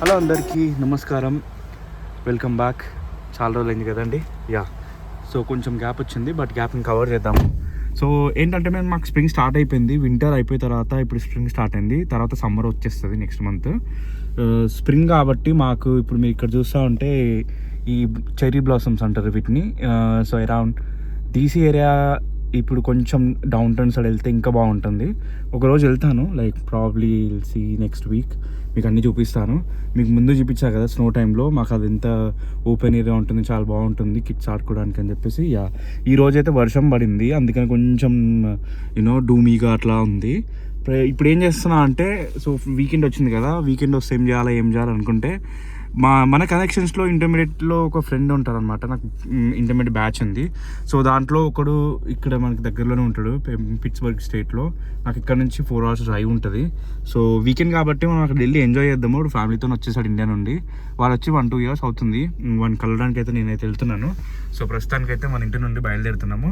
Hello అందరికీ నమస్కారం, welcome back. చాలా రోజులైంది కదండి. సో కొంచెం గ్యాప్ వచ్చింది, బట్ గ్యాప్ని కవర్ చేద్దాము. సో ఏంటంటే మాకు స్ప్రింగ్ స్టార్ట్ అయిపోయింది. వింటర్ అయిపోయిన తర్వాత ఇప్పుడు స్ప్రింగ్ స్టార్ట్ అయింది. తర్వాత సమ్మర్ వచ్చేస్తుంది నెక్స్ట్ మంత్. స్ప్రింగ్ కాబట్టి మాకు ఇప్పుడు మీరు ఇక్కడ చూస్తూ ఉంటే ఈ చెర్రీ బ్లాసమ్స్ అంటారు వీటిని. సో అరౌండ్ డీసీ ఏరియా ఇప్పుడు కొంచెం డౌన్ టౌన్ సైడ్ వెళ్తే ఇంకా బాగుంటుంది. ఒకరోజు వెళ్తాను, like probably see next week. మీకు అన్నీ చూపిస్తాను. మీకు ముందు చూపించా కదా స్నో టైంలో, మాకు అది ఎంత ఓపెన్ ఏరియా ఉంటుంది, చాలా బాగుంటుంది కిడ్స్ ఆడుకోవడానికి అని చెప్పేసి. ఈ రోజైతే వర్షం పడింది, అందుకని కొంచెం డూమీగా అట్లా ఉంది. ఇప్పుడు ఏం చేస్తున్నా అంటే, సో వీకెండ్ వచ్చింది కదా, వీకెండ్ వస్తే ఏం చేయాలి అనుకుంటే, మన కనెక్షన్స్లో ఇంటర్మీడియట్లో ఒక ఫ్రెండ్ ఉంటారనమాట. నాకు ఇంటర్మీడియట్ బ్యాచ్ ఉంది. సో దాంట్లో ఒకడు ఇక్కడ మనకి దగ్గరలోనే ఉంటాడు, పిట్స్బర్గ్ స్టేట్లో. నాకు ఇక్కడ నుంచి 4 hours డ్రైవ్ ఉంటుంది. సో వీకెండ్ కాబట్టి మనం అక్కడ వెళ్ళి ఎంజాయ్ చేద్దాము. వాడు ఫ్యామిలీతో వచ్చేసాడు ఇండియా నుండి. వాడు వచ్చి 1-2 years అవుతుంది. వాడిని కలవడానికి అయితే నేనైతే వెళ్తున్నాను. సో ప్రస్తుతానికైతే మన ఇంటి నుండి బయలుదేరుతున్నాము.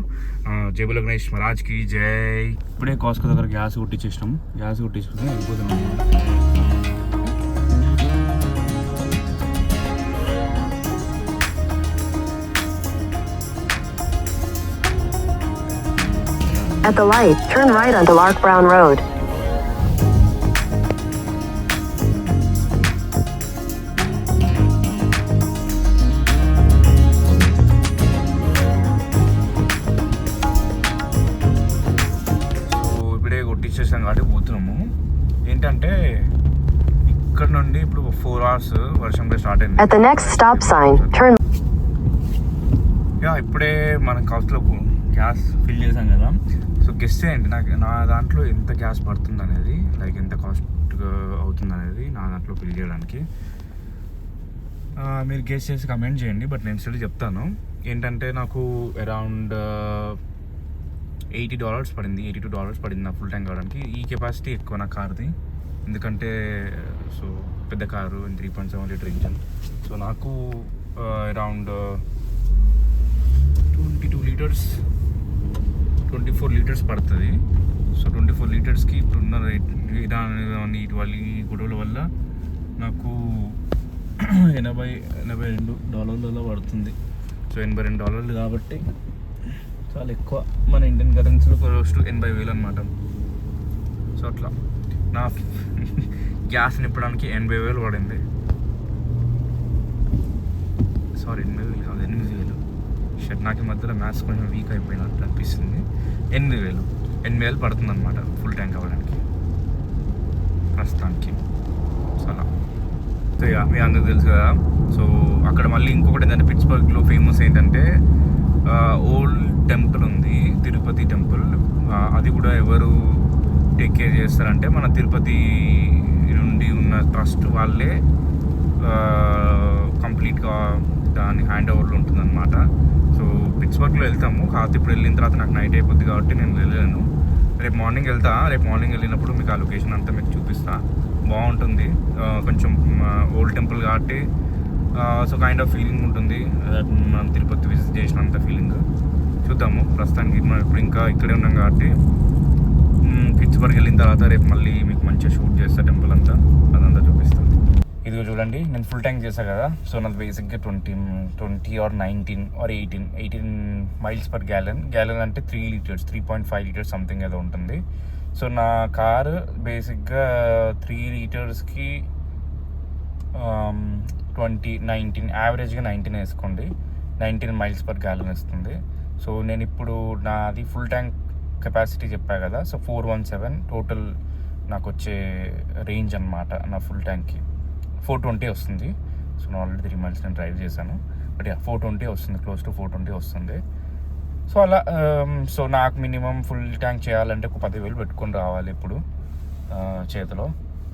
జై బోలో గణేష్ మహారాజ్కి జై. ఇప్పుడే కాస్కో దగ్గర గ్యాస్ కొట్టించేసినాము. గ్యాస్ కొట్టించుకుని వెళ్ళిపోతున్నాము. At the light, turn right onto Lark Brown Road. So ఇప్పుడే కొట్టించేసాం కాబట్టి పోతున్నాము. ఏంటంటే ఇక్కడ నుండి ఇప్పుడు 4 hours వర్షంగా స్టార్ట్ అయింది. At the next stop sign, turn. ఇప్పుడే మనం కాస్ట్లో గ్యాస్ ఫిల్ చేసాం కదా. సో గెస్ చేయండి నా దాంట్లో ఎంత గ్యాస్ పడుతుంది అనేది, లైక్ ఎంత కాస్ట్గా అవుతుంది అనేది నా దాంట్లో ఫిల్ చేయడానికి. మీరు గెస్ చేసి కమెంట్ చేయండి, బట్ నేను స్టిల్ చెప్తాను. ఏంటంటే నాకు అరౌండ్ $80 పడింది, $82 పడింది నా ఫుల్ ట్యాంక్ కావడానికి. ఈ కెపాసిటీ ఎక్కువ నా కార్ది, ఎందుకంటే సో పెద్ద కారు 3.7 లీటర్ ఇంజన్. సో నాకు అరౌండ్ 24 లీటర్స్ పడుతుంది. సో 24 లీటర్స్కి ఇప్పుడున్న రేట్ వాళ్ళ ఈ గొడవల వల్ల నాకు $82 పడుతుంది. సో $82 కాబట్టి చాలా ఎక్కువ. మన ఇండియన్ కరెన్సీలో క్లోజ్ టు 80,000 అనమాట. సో అట్లా నా గ్యాస్ నింపడానికి 80,000 పడింది. సారీ 80,000 కాదు, 8,000. షర్ట్ నాకు మధ్యలో మ్యాథ్స్ కొంచెం వీక్ అయిపోయినట్టు అనిపిస్తుంది. 8,000 పడుతుంది అనమాట ఫుల్ ట్యాంక్ అవ్వడానికి ప్రస్తుతానికి. సో అలా సో మీ అందరికి తెలుసు కదా. సో అక్కడ మళ్ళీ ఇంకొకటి ఏంటంటే, పిట్స్బర్గ్లో ఫేమస్ ఏంటంటే ఓల్డ్ టెంపుల్ ఉంది, తిరుపతి టెంపుల్. అది కూడా ఎవరు టేక్ కేర్ చేస్తారంటే, మన తిరుపతి నుండి ఉన్న ట్రస్ట్ వాళ్ళే కంప్లీట్గా దాని హ్యాండ్ ఓవర్లో ఉంటుందన్నమాట. సో పిట్స్బర్గ్లో వెళ్తాము. కాకపోతే ఇప్పుడు వెళ్ళిన తర్వాత నాకు నైట్ అయిపోద్ది కాబట్టి నేను వెళ్ళలేను. రేపు మార్నింగ్ వెళ్ళినప్పుడు మీకు ఆ లొకేషన్ అంతా మీకు చూపిస్తా. బాగుంటుంది, కొంచెం ఓల్డ్ టెంపుల్ కాబట్టి సో కైండ్ ఆఫ్ ఫీలింగ్ ఉంటుంది. మనం తిరుపతి విజిట్ చేసినంత ఫీలింగ్ చూద్దాము. ప్రస్తుతానికి మనం ఇప్పుడు ఇంకా ఇక్కడే ఉన్నాం కాబట్టి పిట్స్బర్గ్ వెళ్ళిన తర్వాత రేపు మళ్ళీ మీకు మంచిగా షూట్ చేస్తా టెంపుల్ అంతా, అదంతా చూపిస్తాను. ఇదిగో చూడండి, నేను ఫుల్ ట్యాంక్ చేశాను కదా. సో నాకు బేసిక్గా 20 or 19 or 18 miles per gallon. Gallon అంటే 3 liters, 3.5 liters సంథింగ్ ఏదో ఉంటుంది. సో నా కారు బేసిక్గా 3 లీటర్స్కి 19 యావరేజ్గా 19 వేసుకోండి, 19 miles per gallon ఇస్తుంది. సో నేను ఇప్పుడు నాది ఫుల్ ట్యాంక్ కెపాసిటీ చెప్పా కదా. సో 417 టోటల్ నాకు వచ్చే రేంజ్ అనమాట నా ఫుల్ ట్యాంక్కి. 420 వస్తుంది. సో నేను ఆల్రెడీ 3 miles నేను డ్రైవ్ చేశాను, బట్ 420 వస్తుంది, క్లోజ్ టు 420 వస్తుంది. సో అలా సో నాకు మినిమం ఫుల్ ట్యాంక్ చేయాలంటే ఒక 10,000 పెట్టుకొని రావాలి ఇప్పుడు చేతిలో.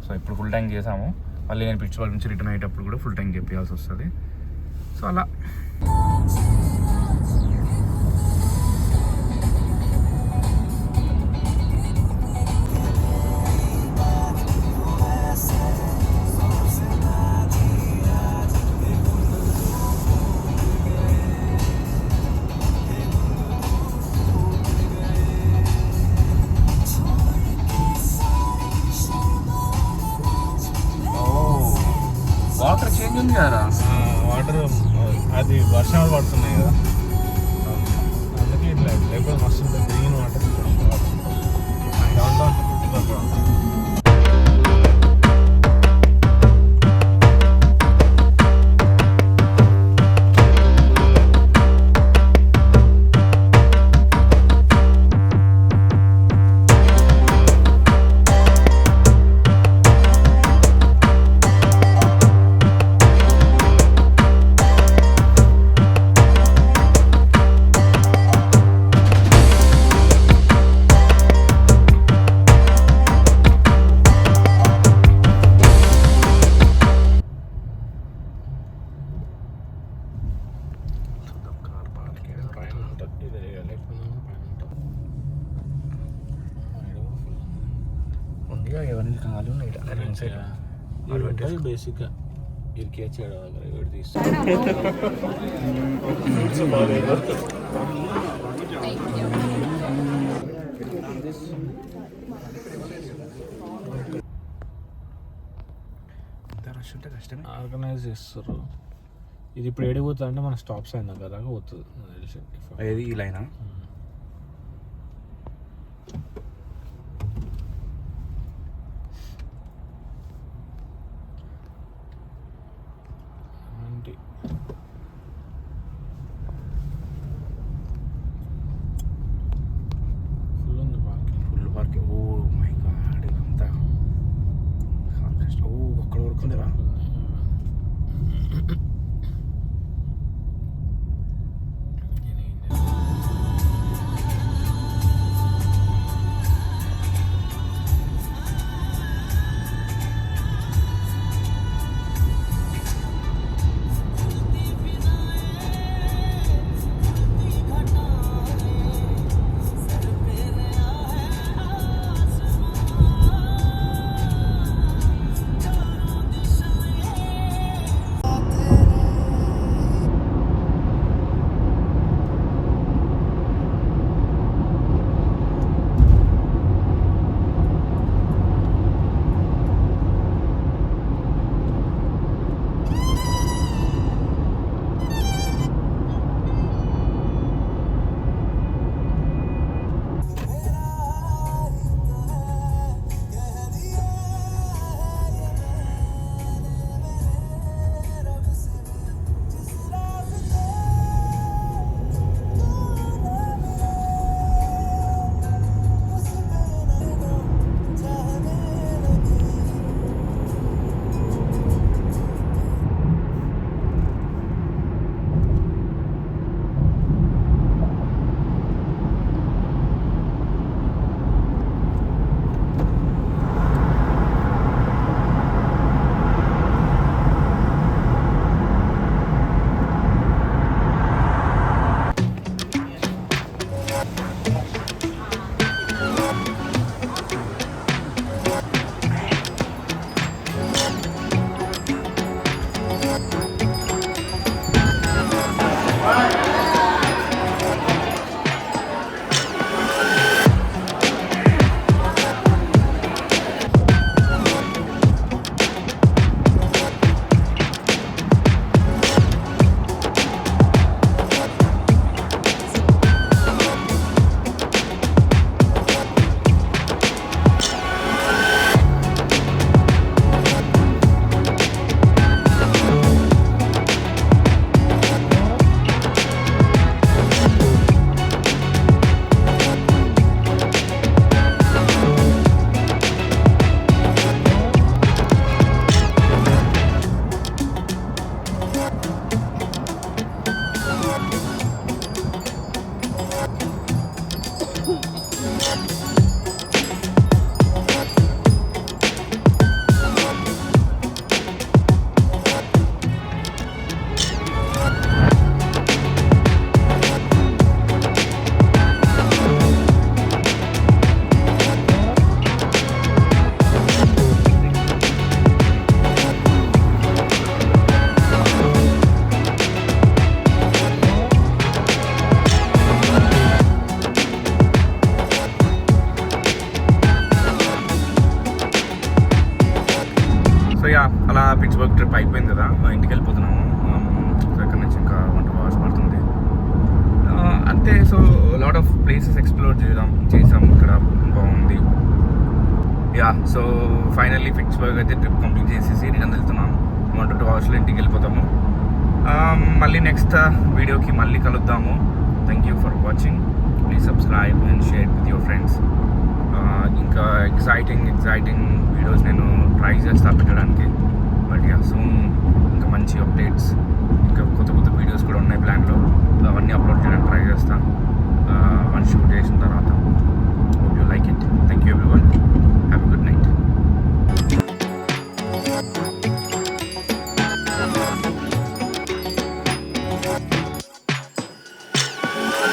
సో ఇప్పుడు ఫుల్ ట్యాంక్ చేసాము, మళ్ళీ నేను పిట్స్బర్గ్ నుంచి రిటర్న్ అయ్యేటప్పుడు కూడా ఫుల్ ట్యాంక్ చేయాల్సి వస్తుంది. సో అలా వస్తున్నాయి కదా, అందుకే ఇట్లా లేకపోతే మస్తు ఉంటుంది గ్రీన్ వాటర్ డౌన్ డౌన్ పైన ఉంటుంది, ఇది లేకపోయినా పైన ఉంటుంది. ఉంది ఎవరిని కాలు ఉన్నాయి బేసిక్గా ఇరికేచ్చి దగ్గర వీడు తీస్తాను. ఫ్రూట్స్ బాగాలేదు. రష్ ఉంటే కష్టమే. ఆర్గనైజ్ చేస్తారు. ఇది ఇప్పుడు ఏడికి పోతుంది అంటే మన స్టాప్ సైన్ దగ్గర దాకా పోతుంది నాకు తెలిసి. ఏది ఈ లైనా? అంటే ఫుల్ ఉంది parking. Full parking. Oh my god, ఇదంతా చాలా కష్టం. ఓ అక్కడ వరకు ఉందిరా. అయితే so lot of places explore చేసాం ఇక్కడ, బాగుంది. యా, సో ఫైనల్లీ ఫిట్స్బర్గ్ అయితే ట్రిప్ కంప్లీట్ చేసేసి రిటర్న్ వెళ్తున్నాం. 1 to 2 hours ఇంటికి వెళ్ళిపోతాము. మళ్ళీ నెక్స్ట్ వీడియోకి మళ్ళీ కలుద్దాము. Thank you for watching. Please subscribe and share with your friends. ఇంకా ఎగ్జైటింగ్ వీడియోస్ నేను ట్రై చేస్తా పెట్టడానికి. బట్ యా, సూన్ ఇంకా మంచి అప్డేట్స్, ఇంకా కొత్త వీడియోస్ కూడా ఉన్నాయి ప్లాన్లో. అవన్నీ